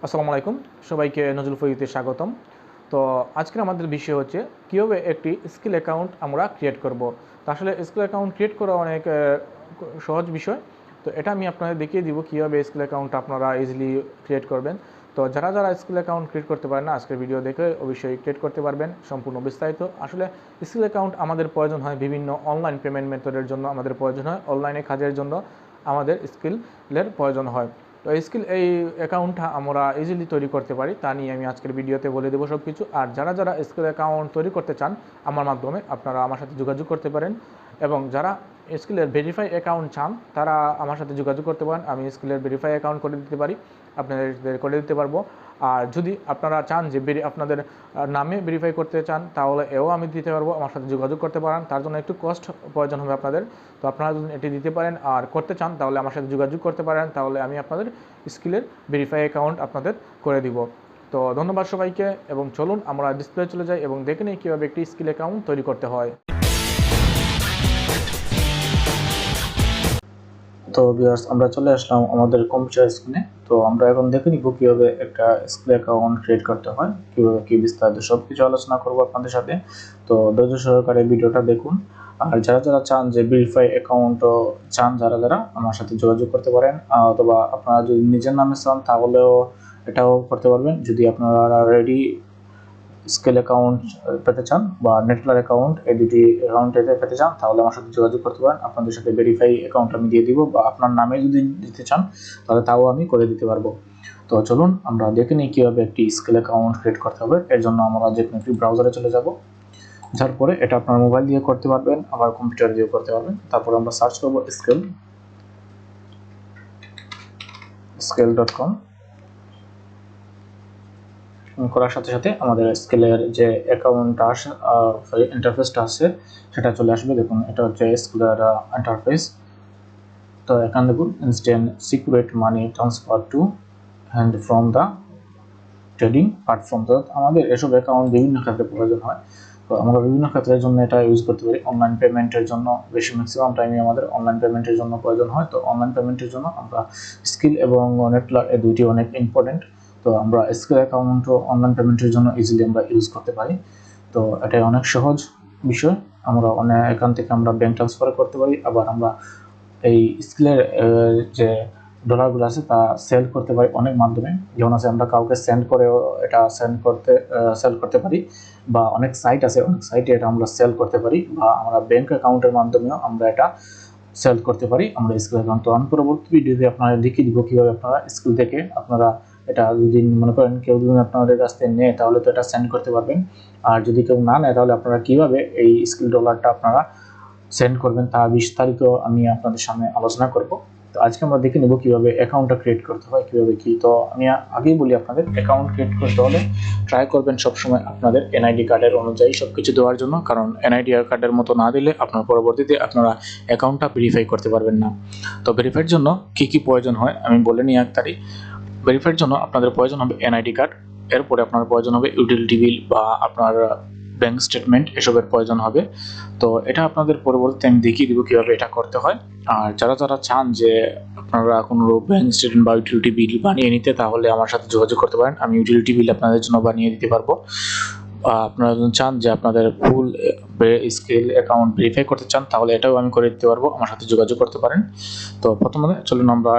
আসসালামু আলাইকুম, সবাইকে নজরুল ফরিদে স্বাগতম। তো আজকের আমাদের বিষয় হচ্ছে কীভাবে একটি স্কিল অ্যাকাউন্ট আমরা ক্রিয়েট করব। তো আসলে স্কিল অ্যাকাউন্ট ক্রিয়েট করা অনেক সহজ বিষয়। তো এটা আমি আপনাদের দেখিয়ে দিব কীভাবে স্কিল অ্যাকাউন্ট আপনারা ইজিলি ক্রিয়েট করবেন। তো যারা যারা স্কিল অ্যাকাউন্ট ক্রিয়েট করতে পারেন না, আজকের ভিডিও দেখে অবশ্যই ক্রিয়েট করতে পারবেন সম্পূর্ণ বিস্তারিত। আসলে স্কিল অ্যাকাউন্ট আমাদের প্রয়োজন হয় বিভিন্ন অনলাইন পেমেন্ট মেথডের জন্য, আমাদের প্রয়োজন হয় অনলাইনে কাজের জন্য, আমাদের স্কিলের প্রয়োজন হয়। তো স্কিল এই অ্যাকাউন্টটা আমরা ইজিলি তৈরি করতে পারি, তা নিয়ে আমি আজকের ভিডিওতে বলে দেবো সব কিছু। আর যারা যারা স্কিল অ্যাকাউন্ট তৈরি করতে চান আমার মাধ্যমে, আপনারা আমার সাথে যোগাযোগ করতে পারেন। এবং যারা স্কিলের ভেরিফাই অ্যাকাউন্ট চান তারা আমার সাথে যোগাযোগ করতে পারেন, আমি স্কিলের ভেরিফাই অ্যাকাউন্ট করে দিতে পারি, আপনাদের করে দিতে পারবো। আর যদি আপনারা চান যে আপনাদের নামে ভেরিফাই করতে চান তাহলে এও আমি দিতে পারবো, আমার সাথে যোগাযোগ করতে পারেন। তার জন্য একটু কস্ট প্রয়োজন হবে আপনাদের। তো আপনারা যদি এটি দিতে পারেন আর করতে চান তাহলে আমার সাথে যোগাযোগ করতে পারেন, তাহলে আমি আপনাদের স্কিলের ভেরিফাই অ্যাকাউন্ট আপনাদের করে দিব। তো ধন্যবাদ সবাইকে, এবং চলুন আমরা ডিসপ্লে চলে যাই এবং দেখে নিই কীভাবে একটি স্কিল অ্যাকাউন্ট তৈরি করতে হয়। তো ভিউয়ার্স, আমরা চলে আসলাম আমাদের কম্পিউটার স্ক্রিনে। তো আমরা এখন দেখে নিব কিভাবে একটা স্কিল অ্যাকাউন্ট ক্রিয়েট করতে হয়, কিভাবে কি বিস্তারিত সবকিছু আলোচনা করব আপনাদের সাথে। তো ধৈর্য সহকারে ভিডিওটা দেখুন। আর যারা যারা চান যে ভেরিফাই অ্যাকাউন্ট চান, যারা যারা আমার সাথে যোগাযোগ করতে পারেন, অথবা আপনারা যদি নিজের নামে চান তাহলেও এটাও করতে পারবেন। যদি আপনারা রেডি স্কিল অ্যাকাউন্ট পেতে চান বা নেটলার অ্যাকাউন্ট, এই দুটি অ্যাকাউন্ট পেতে চান তাহলে আমার সাথে যোগাযোগ করতে পারেন। আপনাদের সাথে ভেরিফাই অ্যাকাউন্ট আমি দিয়ে দিব, বা আপনার নামে যদি দিতে চান তাহলে তাও আমি করে দিতে পারবো। তো চলুন আমরা দেখে নিই কীভাবে একটি স্কিল অ্যাকাউন্ট ক্রিয়েট করতে হবে। এর জন্য আমরা যে কোনো একটি ব্রাউজারে চলে যাব। যার পরে এটা আপনার মোবাইল দিয়ে করতে পারবেন, আবার কম্পিউটার দিয়েও করতে পারবেন। তারপর আমরা সার্চ করবো skill.com। করার সাথে সাথে আমাদের স্কিলের যে অ্যাকাউন্টটা আসে, সরি ইন্টারফেসটা আছে, সেটা চলে আসবে। দেখুন, এটা হচ্ছে স্কিলের ইন্টারফেস। তো এখানে দেখুন instant security money transfer to and from the trading platform. তো আমাদের এসব অ্যাকাউন্ট বিভিন্ন ক্ষেত্রে প্রয়োজন হয়। তো আমরা বিভিন্ন ক্ষেত্রের জন্য এটা ইউজ করতে পারি। অনলাইন পেমেন্টের জন্য বেশি ম্যাক্সিমাম টাইমে আমাদের অনলাইন পেমেন্টের জন্য প্রয়োজন হয়। তো অনলাইন পেমেন্টের জন্য আমরা স্কিল এবং নেটলার এই দুইটি অনেক ইম্পর্টেন্ট। তো আমরা স্কিল অ্যাকাউন্টও অনলাইন পেমেন্টের জন্য ইজিলি আমরা ইউজ করতে পারি। তো এটাই অনেক সহজ বিষয়। আমরা এখান থেকে আমরা ব্যাংক ট্রান্সফার করতে পারি, আবার আমরা এই স্কিলের যে ডলারগুলো আছে তা সেল করতে পারি অনেক মাধ্যমে। যেমন আছে আমরা কাউকে সেন্ড করেও এটা সেল করতে পারি, বা অনেক সাইট আছে, অনেক সাইটে এটা আমরা সেল করতে পারি, বা আমরা ব্যাংক অ্যাকাউন্টের মাধ্যমেও আমরা এটা সেল করতে পারি আমরা স্কিল অ্যাকাউন্ট। তো আমি পরবর্তী ভিডিওতে আপনারা দেখিয়ে দিব কীভাবে আপনারা স্কিল থেকে আপনারা এটা, যদি মনে করেন কেউ যদি আপনাদের কাছ থেকে নেয় তাহলে তো এটা সেন্ড করতে পারবেন। আর যদি কেউ না নেয় তাহলে আপনারা কীভাবে এই স্কিল ডলারটা আপনারা সেন্ড করবেন তা বিস্তারিত আমি আপনাদের সামনে আলোচনা করব। তো আজকে আমরা দেখে নেব কিভাবে অ্যাকাউন্টটা ক্রিয়েট করতে হয়, কিভাবে কি। তো আমি আগেই বলি, আপনাদের অ্যাকাউন্ট ক্রিয়েট করতে হলে ট্রাই করবেন সবসময় আপনাদের এনআইডি কার্ডের অনুযায়ী সবকিছু দেওয়ার জন্য, কারণ এনআইডি কার্ডের মতো না দিলে আপনার পরবর্তীতে আপনারা অ্যাকাউন্টটা ভেরিফাই করতে পারবেন না। তো ভেরিফাইয়ের জন্য কি কি প্রয়োজন হয় আমি বলে নিই এক তারিখ। ভেরিফাইয়ের জন্য আপনাদের প্রয়োজন হবে এনআইডি কার্ড, এরপরে আপনার প্রয়োজন হবে ইউটিলিটি বিল বা আপনার ব্যাংক স্টেটমেন্ট, এসবের প্রয়োজন হবে। তো এটা আপনাদের পরবর্তীতে আমি দেখিয়ে দিব কীভাবে এটা করতে হয়। আর যারা যারা চান যে আপনারা কোনো ব্যাংক স্টেটমেন্ট বা ইউটিলিটি বিল বানিয়ে নিতে, তাহলে আমার সাথে যোগাযোগ করতে পারেন, আমি ইউটিলিটি বিল আপনাদের জন্য বানিয়ে দিতে পারবো। আপনারা যদি চান যে আপনাদের ফুল স্কিল অ্যাকাউন্ট ভেরিফাই করতে চান তাহলে এটাও আমি করে দিতে পারবো, আমার সাথে যোগাযোগ করতে পারেন। তো প্রথমে চলুন আমরা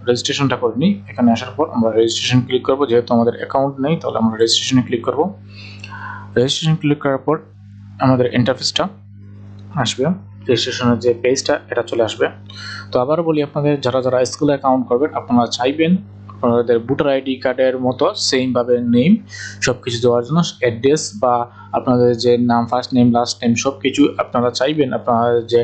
রেজিস্ট্রেশনটা করে নিই। এখানে আসার পর আমরা রেজিস্ট্রেশন ক্লিক করব। যেহেতু আমাদের অ্যাকাউন্ট নেই তাহলে আমরা রেজিস্ট্রেশনে ক্লিক করব। রেজিস্ট্রেশন ক্লিক করার পর আমাদের ইন্টারফেসটা আসবে, রেজিস্ট্রেশনের যে পেজটা এটা চলে আসবে। তো আবারও বলি, আপনাদের যারা যারা স্কিল অ্যাকাউন্ট করবেন আপনারা চাইবেন আপনাদের ভোটার আইডি কার্ডের মতো সেমভাবে নেম সব কিছু দেওয়ার জন্য, অ্যাড্রেস বা আপনাদের যে নাম, ফার্স্ট নেম লাস্ট নেম সব কিছু আপনারা চাইবেন আপনাদের যে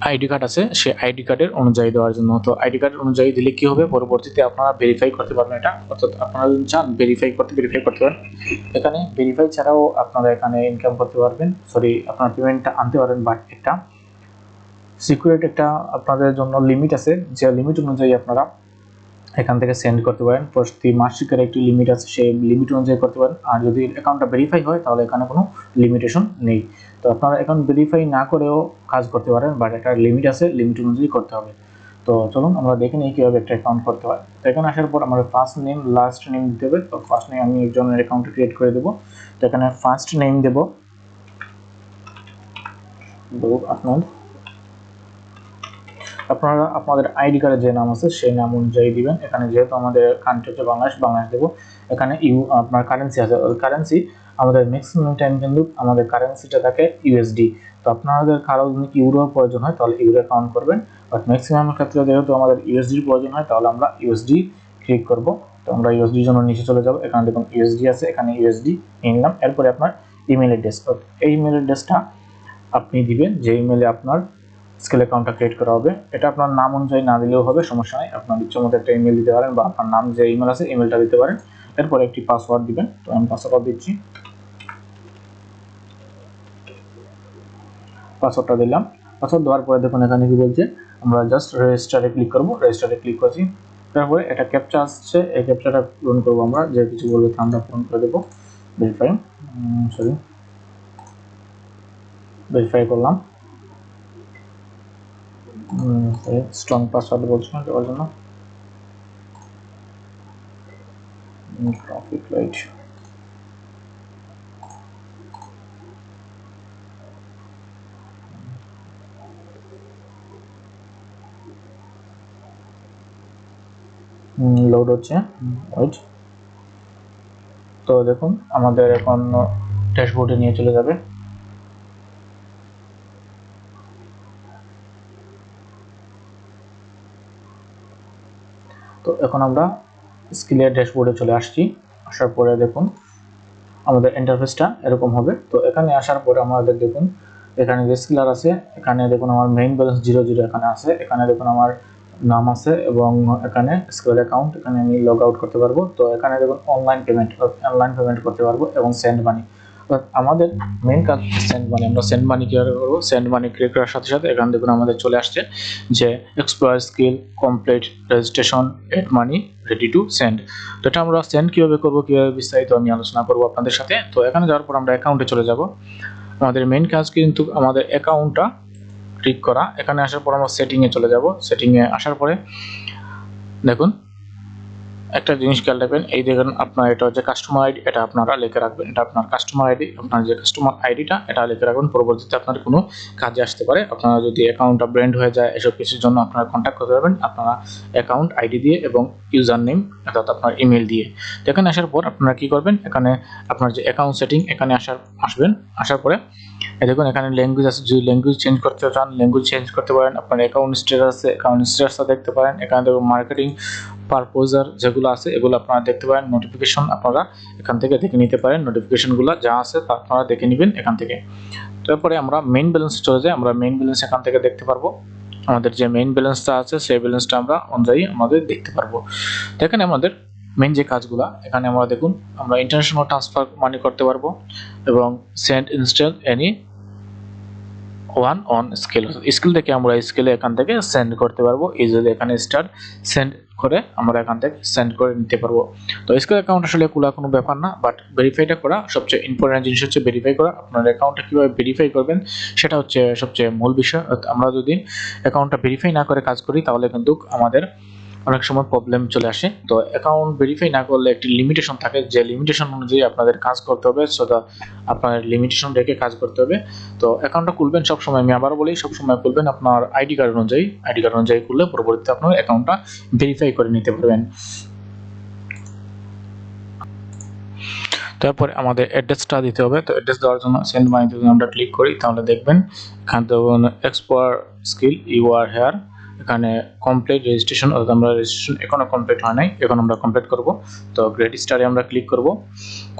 আইডি কার্ড আছে সেই আইডি কার্ডের অনুযায়ী দেওয়ার জন্য। তো আইডি কার্ড অনুযায়ী দিলে কি হবে, পরবর্তীতে আপনারা ভেরিফাই করতে পারবেন এটা। অর্থাৎ আপনারা যদি চান ভেরিফাই করতে পারেন। এখানে ভেরিফাই ছাড়াও আপনারা এখানে ইনকাম করতে পারবেন, সরি আপনার পেমেন্টটা আনতে পারবেন। বাট একটা সিকিউরিটি একটা আপনাদের জন্য লিমিট আছে, যে লিমিট অনুযায়ী আপনারা এখান থেকে সেন্ড করতে পারেন। প্রতি মাসিকের একটি লিমিট আছে, সেই লিমিট অনুযায়ী করতে পারেন। আর যদি অ্যাকাউন্টটা ভেরিফাই হয় তাহলে এখানে কোনো লিমিটেশন নেই। তো আপনারা অ্যাকাউন্ট ভেরিফাই না করেও কাজ করতে পারেন, বাট একটা লিমিট আছে, লিমিট অনুযায়ী করতে হবে। তো তো চলুন আমরা দেখে নিই কিভাবে একটা অ্যাকাউন্ট করতে হয়। তো এখানে আসার পর আমার ফার্স্ট নেম লাস্ট নেম দিতে হবে। তো ফার্স্ট নেম আমি একজনের অ্যাকাউন্ট ক্রিয়েট করে দেবো। তো এখানে ফার্স্ট নেম দেব আপনার, আপনারা আপনাদের আইডি কার্ডে যে নাম আছে সেই নাম অনুযায়ী দিবেন। এখানে যেহেতু আমাদের কান্ট্রি হচ্ছে বাংলাদেশ, বাংলাদেশ দেবো। এখানে আপনার কারেন্সি আছে, ওই কারেন্সি আমাদের ম্যাক্সিমাম টাইম কিন্তু আমাদের কারেন্সিটা থাকে ইউএসডি। তো আপনাদের কারো যদি ইউরো প্রয়োজন হয় তাহলে ইউরো কাউন্ট করবেন, বাট ম্যাক্সিমাম ক্ষেত্রে যেহেতু আমাদের ইউএসডির প্রয়োজন হয় তাহলে আমরা ইউএসডি ক্লিক করব। তো আমরা ইউএসডির জন্য নিচে চলে যাব, এখানে দেখুন ইউএসডি আছে, এখানে ইউএসডি নিয়ে নিলাম। এরপরে আপনার ইমেল অ্যাড্রেস, এই ইমেল অ্যাড্রেসটা আপনি দিবেন যে ইমেলে আপনার স্কিল অ্যাকাউন্টটা ক্রিয়েট করা হবে। এটা আপনার নাম অনুযায়ী না দিলেও হবে, সমস্যা নেই। আপনার ইচ্ছে মতো একটা ইমেল দিতে পারেন বা আপনার নাম যে ইমেল আছে ইমেলটা দিতে পারেন। এরপরে একটি পাসওয়ার্ড দিবেন। তো আমি পাসওয়ার্ড দিচ্ছি, পাসওয়ার্ডটা দিলাম। পাসওয়ার্ড দেওয়ার পরে দেখুন এখানে কি বলছে, আমরা জাস্ট রেজিস্টারে ক্লিক করব। রেজিস্টারে ক্লিক করছি, তারপরে এটা ক্যাপচা আসছে, এই ক্যাপচাটা পূরণ করবো আমরা, যে কিছু বলবে আমরা পূরণ করে দেবো। ভেরিফাই করলাম। স্ট্রং পাসওয়ার্ড বলছি না দেওয়ার জন্য। ট্রাফিক লাইট, লোড হচ্ছে, ওয়েট। তো দেখুন আমাদের এখন ড্যাশবোর্ডে নিয়ে চলে যাবে। তো এখন আমরা স্কিলের ড্যাশবোর্ডে চলে আসছি। আসার পরে দেখুন আমাদের ইন্টারফেসটা এরকম হবে। তো এখানে আসার পরে আমাদের দেখুন এখানে যে স্কিলার আছে, এখানে দেখুন আমার মেইন ব্যালেন্স 00 এখানে আছে। এখানে দেখুন আমার নাম আছে এবং এখানে স্কিল অ্যাকাউন্ট, এখানে আমি লগ আউট করতে পারবো। তো এখানে দেখুন অনলাইন পেমেন্ট করতে পারবো এবং সেন্ড মানি। আমাদের মেইন কাজ সেন্ড মানি। আমরা সেন্ড মানি কিভাবে করবো, সেন্ড মানি ক্লিক করার সাথে সাথে এখানে দেখুন আমাদের চলে আসছে যে explore skill complete registration add money ready to send. তো এটা আমরা সেন্ড কিভাবে করবো, কিভাবে বিস্তারিত আমি আলোচনা করবো আপনাদের সাথে। তো এখানে যাওয়ার পর আমরা অ্যাকাউন্টে চলে যাব। আমাদের মেইন কাজ কিন্তু আমাদের অ্যাকাউন্টটা ক্লিক করা। এখানে আসার পর আমরা সেটিংয়ে চলে যাব। সেটিংয়ে আসার পরে দেখুন একটা জিনিস খেয়াল রাখবেন, এই দেখুন আপনার এটা হচ্ছে কাস্টমার আইডি, এটা আপনারা লিখে রাখবেন। এটা আপনার কাস্টমার আইডি, আপনার যে কাস্টমার আইডিটা এটা লিখে রাখবেন, পরবর্তীতে আপনার কোনো কাজে আসতে পারে। আপনারা যদি অ্যাকাউন্টটা ব্র্যান্ড হয়ে যায় এসব কিছুর জন্য আপনারা কন্ট্যাক্ট করতে পারবেন আপনারা অ্যাকাউন্ট আইডি দিয়ে এবং ইউজার নেম অর্থাৎ আপনার ইমেল দিয়ে। তো এখানে আসার পর আপনারা কি করবেন, এখানে আপনার যে অ্যাকাউন্ট সেটিং এখানে আসবেন। আসার পরে দেখুন এখানে ল্যাঙ্গুয়েজ আছে, যদি ল্যাঙ্গুয়েজ চেঞ্জ করতে চান ল্যাঙ্গুয়েজ চেঞ্জ করতে পারেন। আপনার অ্যাকাউন্ট স্ট্যাটাসটা দেখতে পারেন। এখানে দেখুন মার্কেটিং পারপোজার যেগুলো আছে এগুলো আপনারা দেখতে পারেন। নোটিফিকেশন আপনারা এখান থেকে দেখে নিতে পারেন, নোটিফিকেশনগুলো যা আছে তা আপনারা দেখে নেবেন এখান থেকে। তারপরে আমরা মেইন ব্যালেন্সে চলে যাই। আমরা মেইন ব্যালেন্স এখান থেকে দেখতে পারবো, আমাদের যে মেইন ব্যালেন্সটা আছে সেই ব্যালেন্সটা আমরা অনুযায়ী আমাদের দেখতে পারবো। দেখেন আমাদের মেইন যে কাজগুলো এখানে আমরা দেখুন আমরা ইন্টারন্যাশনাল ট্রান্সফার মানি করতে পারবো এবং send install any one on scale, scale থেকে আমরা স্কেলে এখান থেকে সেন্ড করতে পারবো। ইজিলি এখানে স্টার্ট সেন্ড করে আমরা এখান থেকে সেন্ড করে নিতে পারবো। তো স্কেল অ্যাকাউন্ট আসলে খোলা কোনো ব্যাপার না, বাট ভেরিফাইটা করা সবচেয়ে ইম্পর্টেন্ট জিনিস হচ্ছে ভেরিফাই করা। আপনার অ্যাকাউন্টটা কীভাবে ভেরিফাই করবেন সেটা হচ্ছে সবচেয়ে মূল বিষয়। আমরা যদি অ্যাকাউন্টটা ভেরিফাই না করে কাজ করি তাহলে কিন্তু আমাদের অনেক সময় প্রবলেম চলে আসে। তো অ্যাকাউন্ট ভেরিফাই না করলে একটি লিমিটেশন থাকে, যে লিমিটেশন অনুযায়ী আপনাদের কাজ করতে হবে। সো আপনার লিমিটেশন রেখে কাজ করতে হবে। তো অ্যাকাউন্টটা খুলবেন সবসময়, আমি আবার বলি সবসময় খুলবেন আপনার আইডি কার্ড অনুযায়ী খুললে পরবর্তীতে আপনার অ্যাকাউন্টটা ভেরিফাই করে নিতে পারবেন। তারপরে আমাদের অ্যাড্রেসটা দিতে হবে। তো অ্যাড্রেস দেওয়ার জন্য সেন্ড মানিতে যদি আমরা ক্লিক করি তাহলে দেখবেন এখান থেকে explore skill you are here, এখানে কমপ্লিট রেজিস্ট্রেশন, অর্থাৎ আমরা রেজিস্ট্রেশন এখনো কমপ্লিট হয় নাই, এখন আমরা কমপ্লিট করব। তো গ্রেট স্টারে আমরা ক্লিক করব।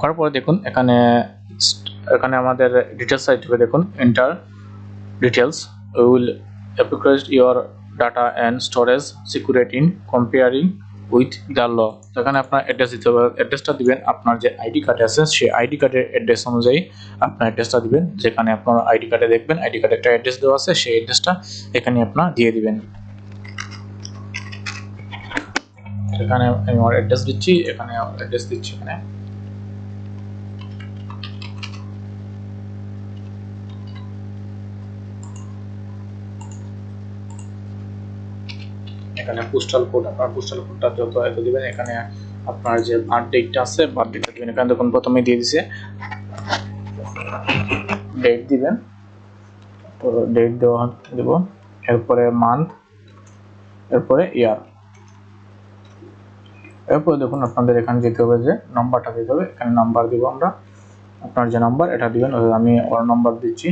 করার পরে দেখুন এখানে আমাদের ডিটেলস আসবে। দেখুন enter details will applicate your data and storage security in comparing with the law. এখানে আপনার অ্যাড্রেস দিতে হবে, অ্যাড্রেসটা দিবেন আপনার যে আইডি কার্ড আছে সেই আইডি কার্ডের অ্যাড্রেস অনুযায়ী আপনার অ্যাড্রেসটা দিবেন। যেখানে আপনার আইডি কার্ডে দেখবেন আইডি কার্ডে একটা অ্যাড্রেস দেওয়া আছে, সেই অ্যাড্রেসটা এখানে আপনার দিয়ে দিবেন। এখানে আমি আমার অ্যাড্রেস দিচ্ছি, এখানে অ্যাড্রেস দিচ্ছি এখানে। এখানে পোস্টাল কোড, আপনার পোস্টাল কোডটা যত এত দিবেন। এখানে আপনার যে বার্থডেটা আছে বার্থডেটা দিবেন। এখানে দেখুন প্রথমে দিয়ে দিছে ডেট দিবেন, তো ডেট দেব, এরপরে মান্থ, এরপরে ইয়ার। এরপরে দেখুন আপনাদের এখানে যেতে হবে যে নাম্বারটা দিতে হবে। এখানে নাম্বার দিব আমরা, আপনার যে নাম্বার এটা দিবেন। আমি ওর নাম্বার দিচ্ছি।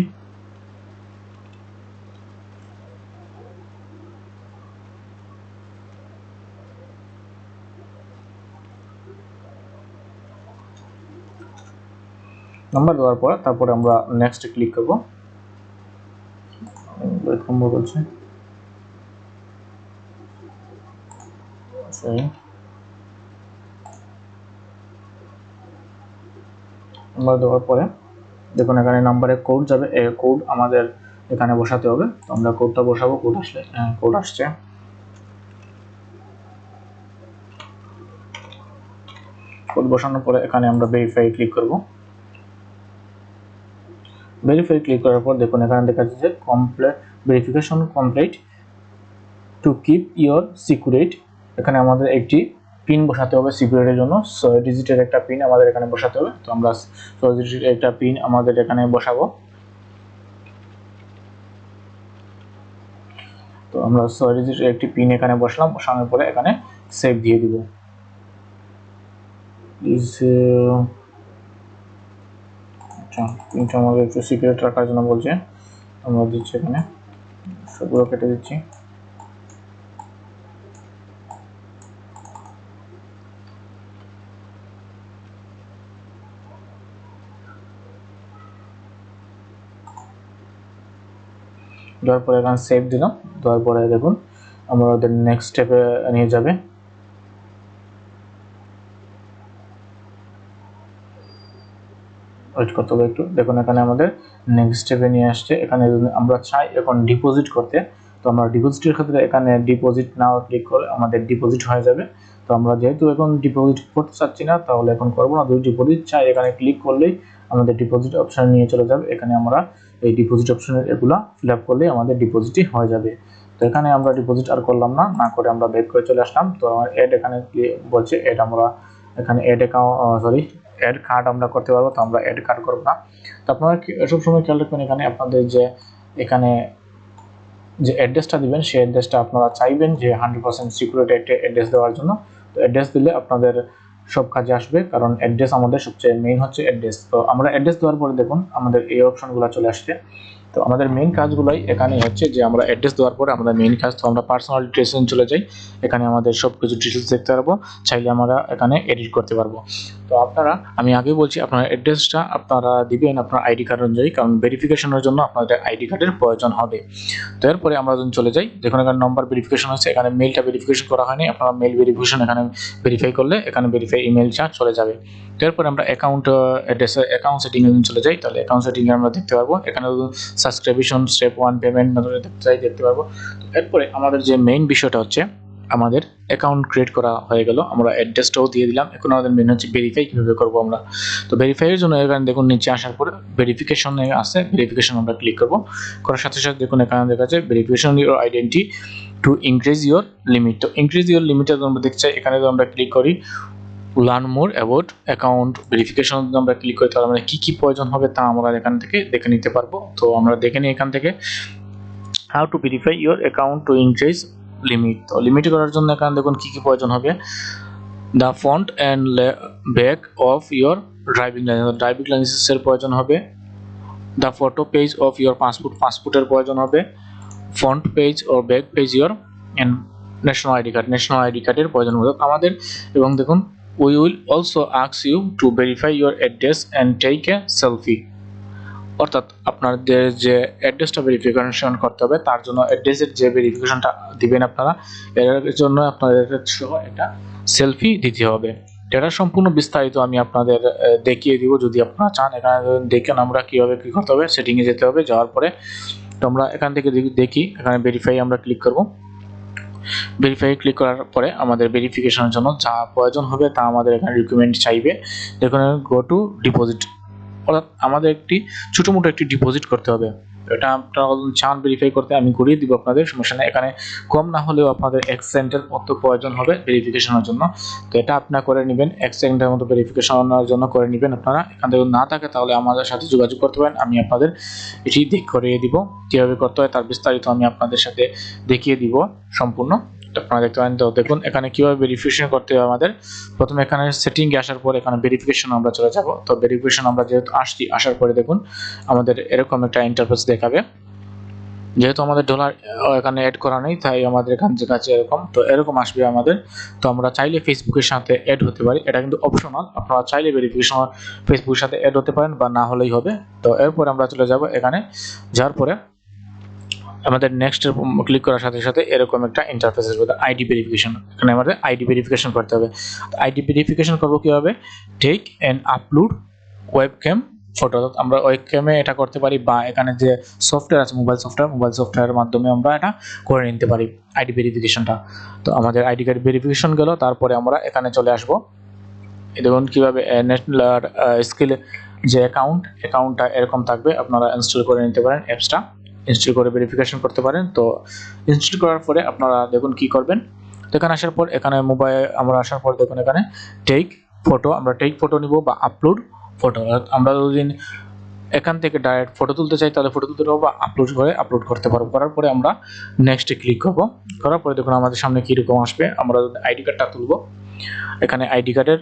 নাম্বার দেওয়ার পর তারপরে আমরা নেক্সট ক্লিক করব। নম্বর বলছে নাম্বার দেওয়ার পরে দেখুন এখানে নাম্বারে কোড যাবে, এই কোড আমাদের এখানে বসাতে হবে। তো আমরা কোডটা বসাবো। কোড আসলে কোড আসছে। কোড বসানোর পরে এখানে আমরা ভেরিফাই ক্লিক করব। ভেরিফাই ক্লিক করার পর দেখুন এখানে দেখা যাচ্ছে যে complete verification complete to keep your সিকিউরিট। এখানে আমাদের একটি পিন বসাতে হবে সিকিউরিটির জন্য। 6 ডিজিটের একটা পিন আমাদের এখানে বসাতে হবে। তো আমরা 6 ডিজিটের একটা পিন আমাদের এখানে বসাবো। তো আমরা 6 ডিজিটের একটি পিন এখানে বসালাম। বসানোর পরে এখানে সেভ দিয়ে দিব। আচ্ছা, পিনটা আমাদের একটু সিক্রেট রাখার জন্য বলছে, আমরা দিচ্ছি এখানে, সবগুলো কেটে দিচ্ছি। দেওয়ার পরে এখানে সেভ দিলাম। দেওয়ার পরে দেখুন আমরা ওদের নেক্সট স্টেপে নিয়ে যাবে। ওয়েট করতে হবে একটু। দেখুন এখানে আমাদের নেক্সট স্টেপে নিয়ে আসছে। এখানে আমরা চাই এখন ডিপোজিট করতে, তো আমরা ডিপোজিটের ক্ষেত্রে এখানে ডিপোজিট নাও ক্লিক করে আমাদের ডিপোজিট হয়ে যাবে। তো আমরা যেহেতু এখন ডিপোজিট করতে চাচ্ছি না, তাহলে এখন করবো না। যদি ডিপোজিট চাই এখানে ক্লিক করলেই আমাদের ডিপোজিট অপশানে নিয়ে চলে যাবে। এখানে আমরা এই ডিপোজিট অপশনের এগুলা ফিল আপ করলেই আমাদের ডিপোজিটই হয়ে যাবে। তো এখানে আমরা ডিপোজিট আর করলাম না, না করে আমরা ব্যাক করে চলে আসলাম। তো আমার অ্যাড এখানে বলছে অ্যাড, আমরা এখানে অ্যাড অ্যাকাউন্ট অ্যাড কার্ড আমরা করতে পারবো। তো আমরা অ্যাড কার্ড করব না। তো আপনারা সব সময় খেয়াল রাখবেন এখানে আপনাদের যে এখানে যে অ্যাড্রেসটা দিবেন সেই অ্যাড্রেসটা আপনারা চাইবেন যে 100% সিকিউরিটি একটা অ্যাড্রেস দেওয়ার জন্য। তো অ্যাড্রেস দিলে আপনাদের সব কাজে আসবে, কারণ অ্যাড্রেস আমাদের সবচেয়ে মেইন হচ্ছে অ্যাড্রেস। তো আমরা অ্যাড্রেস দেওয়ার পরে দেখুন আমাদের এই অপশনগুলো চলে আসছে। তো আমাদের মেইন কাজগুলোই এখানেই হচ্ছে যে আমরা অ্যাড্রেস দেওয়ার পরে আমাদের মেইন কাজ। তো আমরা পার্সোনাল ডিটেইলসে চলে যাই। এখানে আমাদের সব কিছু ডিটেইলস দেখতে পারবো, চাইলে আমরা এখানে এডিট করতে পারবো। তো আপনারা, আমি আগে বলছি আপনার অ্যাড্রেসটা আপনারা দিবেন আপনার আইডি কার্ড অনুযায়ী, কারণ ভেরিফিকেশনের জন্য আপনাদের আইডি কার্ডের প্রয়োজন হবে। তো এরপরে আমরা যখন চলে যাই, দেখুন এখানে নম্বর ভেরিফিকেশন হচ্ছে, এখানে মেইলটা ভেরিফিকেশন করা হয়নি। আপনারা মেইল ভেরিফিকেশন এখানে ভেরিফাই করলে এখানে ভেরিফাই ইমেইলটা চলে যাবে। এরপরে আমরা অ্যাকাউন্ট অ্যাড্রেসে অ্যাকাউন্ট সেটিংয়ে চলে যাই। তাহলে অ্যাকাউন্ট সেটিংয়ে আমরা দেখতে পারবো এখানে সাবস্ক্রিপশন স্টেপ 1 পেমেন্ট দেখতে পারবো। এরপরে আমাদের যে মেইন বিষয়টা হচ্ছে আমাদের অ্যাকাউন্ট ক্রিয়েট করা হয়ে গেল, আমরা অ্যাড্রেসটাও দিয়ে দিলাম। এখন আমাদের মেইন হচ্ছে ভেরিফাই কীভাবে করবো আমরা। তো ভেরিফাইয়ের জন্য এখানে দেখুন নিচে আসার পরে ভেরিফিকেশনে আছে, ভেরিফিকেশন আমরা ক্লিক করবো। করার সাথে সাথে দেখুন এখানে দেখা যাচ্ছে verification your identity to increase your limit. তো ইনক্রিজ ইউর লিমিটে আমরা দেখতে চাই, এখানে আমরা ক্লিক করি learn more about account verification আমরা ক্লিক করি, তাহলে আমরা কী কী প্রয়োজন হবে তা আমরা এখান থেকে দেখে নিতে পারবো। তো আমরা দেখে নিই এখান থেকে how to verify your account to increase limit. তো লিমিট করার জন্য এখানে দেখুন কী কী প্রয়োজন হবে। The front and back of your driving লাইসেন্সের প্রয়োজন হবে। The photo page of your পাসপোর্টের প্রয়োজন হবে। ফ্রন্ট পেজ ও back page your national ID কার্ডের প্রয়োজন হবে আমাদের। এবং দেখুন we will also ask you to verify your address and take a selfie. অর্থাৎ আপনাদের যে অ্যাড্রেসটা ভেরিফিকেশন করতে হবে তার জন্য অ্যাড্রেসের যে ভেরিফিকেশনটা দিবেন আপনারা, এর জন্য আপনাদের সহ একটা সেলফি দিতে হবে। এটা সম্পূর্ণ বিস্তারিত আমি আপনাদের দেখিয়ে দিব যদি আপনারা চান। এখানে দেখেন আমরা কীভাবে কী করতে হবে। সেটিংয়ে যেতে হবে, যাওয়ার পরে তো আমরা এখান থেকে দেখি এখানে ভেরিফাই আমরা ক্লিক করব। ভেরিফাই ক্লিক করার পরে আমাদের ভেরিফিকেশনের জন্য যা প্রয়োজন হবে তা আমাদের এখানে রিকোয়ারমেন্ট চাইবে। দেখুন গো টু ডিপোজিট, অর্থাৎ আমাদের একটি ছোটো মোটো একটি ডিপোজিট করতে হবে। এটা আপনারা চান ভেরিফাই করতে আমি করিয়ে দিব আপনাদের, সমস্যা নেই। এখানে কম না হলেও আপনাদের 1 সেকেন্ডের মতো প্রয়োজন হবে ভেরিফিকেশনের জন্য। তো এটা আপনারা করে নেবেন, 1 সেকেন্ডের মতো ভেরিফিকেশনের জন্য করে নেবেন আপনারা। এখানে যদি না থাকে তাহলে আমাদের সাথে যোগাযোগ করতে পারেন, আমি আপনাদের এটি করিয়ে দিব। কীভাবে করতে হয় তার বিস্তারিত আমি আপনাদের সাথে দেখিয়ে দিব সম্পূর্ণ। আপনারা দেখতে পারেন। তো দেখুন এখানে কিভাবে ভেরিফিকেশন করতে হবে আমাদের। প্রথমে এখানে সেটিংয়ে আসার পর এখানে ভেরিফিকেশন আমরা চলে যাব। তো ভেরিফিকেশন আমরা যেহেতু আসার পরে দেখুন আমাদের এরকম একটা ইন্টারফেস দেখাবে। যেহেতু আমাদের ডলার এখানে অ্যাড করা নেই তাই আমাদের এখান কাছে এরকম, তো এরকম আসবে আমাদের। তো আমরা চাইলে ফেসবুকের সাথে অ্যাড হতে পারি, এটা কিন্তু অপশনাল। আপনারা চাইলে ভেরিফিকেশন ফেসবুকের সাথে অ্যাড হতে পারেন বা না হলেই হবে। তো এরপর আমরা চলে যাব এখানে, যাওয়ার পরে আমাদের নেক্সট ক্লিক করার সাথে সাথে এরকম একটা ইন্টারফেস আসবে, আইডি ভেরিফিকেশন। এখানে আমাদের আইডি ভেরিফিকেশন করতে হবে। আইডি ভেরিফিকেশন করব কিভাবে, take and upload webcam photo. আমরা ওয়েবক্যামে এটা করতে পারি বা এখানে যে সফটওয়্যার আছে মোবাইল সফটওয়্যারের মাধ্যমে আমরা এটা করে নিতে পারি আইডি ভেরিফিকেশনটা। তো আমাদের আইডি কার্ড ভেরিফিকেশন গেল, তারপরে আমরা এখানে চলে আসব। দেখুন কিভাবে নেটলার স্কিল যে অ্যাকাউন্টটা এরকম থাকবে, আপনারা ইনস্টল করে নিতে পারেন, অ্যাপসটা ইনস্টল করে ভেরিফিকেশন করতে পারেন। তো ইনস্টল করার পরে আপনারা দেখুন কি করবেন। তো এখানে আসার পর এখানে মোবাইল আমরা আসার পর দেখুন এখানে টেক ফটো, আমরা টেক ফটো নিব বা আপলোড ফটো। আমরা যদি এখান থেকে ডাইরেক্ট ফটো তুলতে চাই তাহলে ফটো তুলতে পারবো বা আপলোড করতে পারবো। করার পরে আমরা নেক্সটে ক্লিক করব। করার পরে দেখুন আমাদের সামনে কীরকম আসবে। আমরা আইডি কার্ডটা তুলব। এখানে আইডি কার্ডের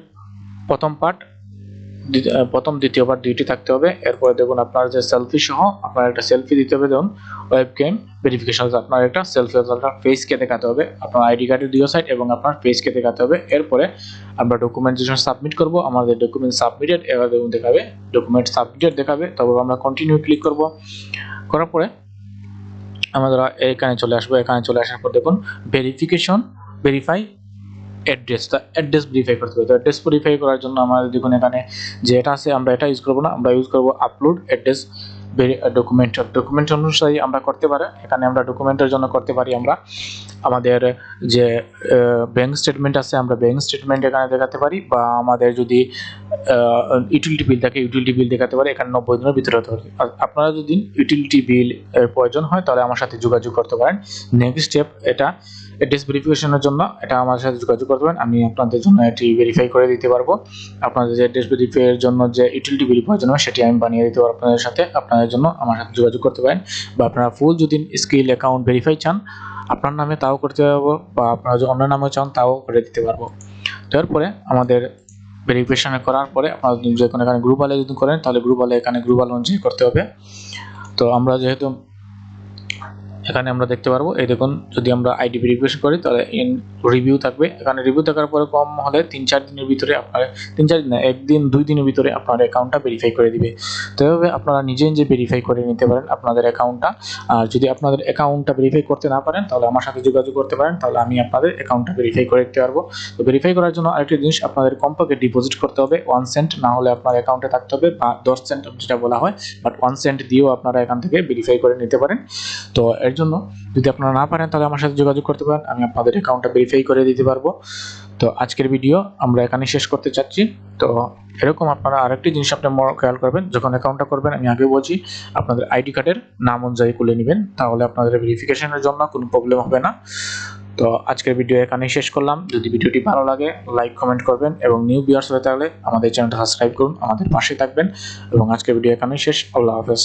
প্রথম দ্বিতীয়বার দুইটি থাকতে হবে। এরপরে দেখুন আপনার যে সেলফি সহ আপনার একটা সেলফি দিতে হবে। দেখুন ওয়েবক্যাম ভেরিফিকেশন, আপনার একটা সেলফি আপনার ফেসকে দেখাতে হবে, আপনার আইডি কার্ডের দুই সাইড এবং আপনার ফেসকে দেখাতে হবে। এরপরে আমরা ডকুমেন্টেশন সাবমিট করব। আমাদের ডকুমেন্ট সাবমিটেড এবার দেখুন দেখাবে, ডকুমেন্ট সাবমিটেড দেখাবে। তারপর আমরা কন্টিনিউ ক্লিক করব। করার পরে আমরা এখানে চলে আসবো। এখানে চলে আসার পর দেখুন ভেরিফাই অ্যাড্রেস, তো অ্যাড্রেস ভেরিফাই করতে হবে। তো অ্যাড্রেস ভেরিফাই করার জন্য আমাদের দেখুন এখানে যে এটা আছে আমরা এটা ইউজ করব না, আমরা ইউজ করব আপলোড অ্যাড্রেস ডকুমেন্ট অনুসারে আমরা করতে পারি। এখানে আমরা ডকুমেন্টের জন্য করতে পারি আমরা আমাদের যে ব্যাংক স্টেটমেন্ট আছে, আমরা ব্যাংক স্টেটমেন্ট এখানে দেখাতে পারি, বা আমাদের যদি ইউটিলিটি বিল থাকে ইউটিলিটি বিল দেখাতে পারি। এখানে 90 দিনের ভিতরে হতে পারে। আপনারা যদি ইউটিলিটি বিল এর প্রয়োজন হয় তাহলে আমার সাথে যোগাযোগ করতে পারেন। নেক্সট স্টেপ এটা অ্যাড্রেস ভেরিফিকেশনের জন্য এটা আমার সাথে যোগাযোগ করতে পারেন, আমি আপনাদের জন্য এটি ভেরিফাই করে দিতে পারবো। আপনাদের যে অ্যাড্রেস ভেরিফাইয়ের জন্য যে ইউটিলিটি বিল প্রয়োজন হয় সেটি আমি বানিয়ে দিতে পারবো আপনাদের সাথে। আপনাদের জন্য আমার সাথে যোগাযোগ করতে পারেন, বা আপনারা ফুল যদি স্কিল অ্যাকাউন্ট ভেরিফাই চান আপনার নামে তাও করতে পারবো, বা আপনারা যদি অন্য নামে চান তাও করে দিতে পারবো। তারপরে আমাদের ভেরিফিকেশন করার পরে আপনারা যে কোনো এখানে গ্রুপ আলে যদি করেন তাহলে গ্রুপ আলে এখানে গ্রুপ আল অনুযায়ী করতে হবে। তো আমরা যেহেতু এখানে আমরা দেখতে পারবো, এই দেখুন যদি আমরা আইডি ভেরিফিকেশন করি তাহলে ইন রিভিউ থাকবে। এখানে রিভিউ থাকার পরে কম হলে 3-4 দিনের ভিতরে আপনার 3-4 দিন না, 1 দিন 2 দিনের ভিতরে আপনার অ্যাকাউন্টটা ভেরিফাই করে দিবে। তো এভাবে আপনারা নিজে নিজে ভেরিফাই করে নিতে পারেন আপনাদের অ্যাকাউন্টটা। আর যদি আপনাদের অ্যাকাউন্টটা ভেরিফাই করতে না পারেন তাহলে আমার সাথে যোগাযোগ করতে পারেন, তাহলে আমি আপনাদের অ্যাকাউন্টটা ভেরিফাই করে দিতে পারবো। তো ভেরিফাই করার জন্য আরেকটা জিনিস, আপনাদের কমপক্ষে ডিপোজিট করতে হবে 1 সেন্ট, না হলে আপনার অ্যাকাউন্টে থাকতে হবে, বা 10 সেন্ট যেটা বলা হয়, বাট 1 সেন্ট দিয়েও আপনারা এখান থেকে ভেরিফাই করে নিতে পারেন। তো এর জন্য যদি আপনারা না পারেন তাহলে আমার সাথে যোগাযোগ করতে পারেন, আমি আপনাদের অ্যাকাউন্টটা ভেরিফাই করে দিতে পারবো। তো আজকের ভিডিও আমরা এখানে শেষ করতে চাচ্ছি। তো এরকম আপনারা আরেকটি জিনিস আপনি খেয়াল করবেন, যখন অ্যাকাউন্টটা করবেন আমি আগে বলছি আপনাদের আইডি কার্ডের নাম অনুযায়ী খুলে নেবেন, তাহলে আপনাদের ভেরিফিকেশনের জন্য কোনো প্রবলেম হবে না। তো আজকের ভিডিও এখানেই শেষ করলাম। যদি ভিডিওটি ভালো লাগে লাইক কমেন্ট করবেন, এবং নিউ ভিউয়ার্স হয়ে থাকলে আমাদের চ্যানেলটা সাবস্ক্রাইব করুন, আমাদের পাশে থাকবেন। এবং আজকের ভিডিও এখানেই শেষ। আল্লাহ হাফেজ।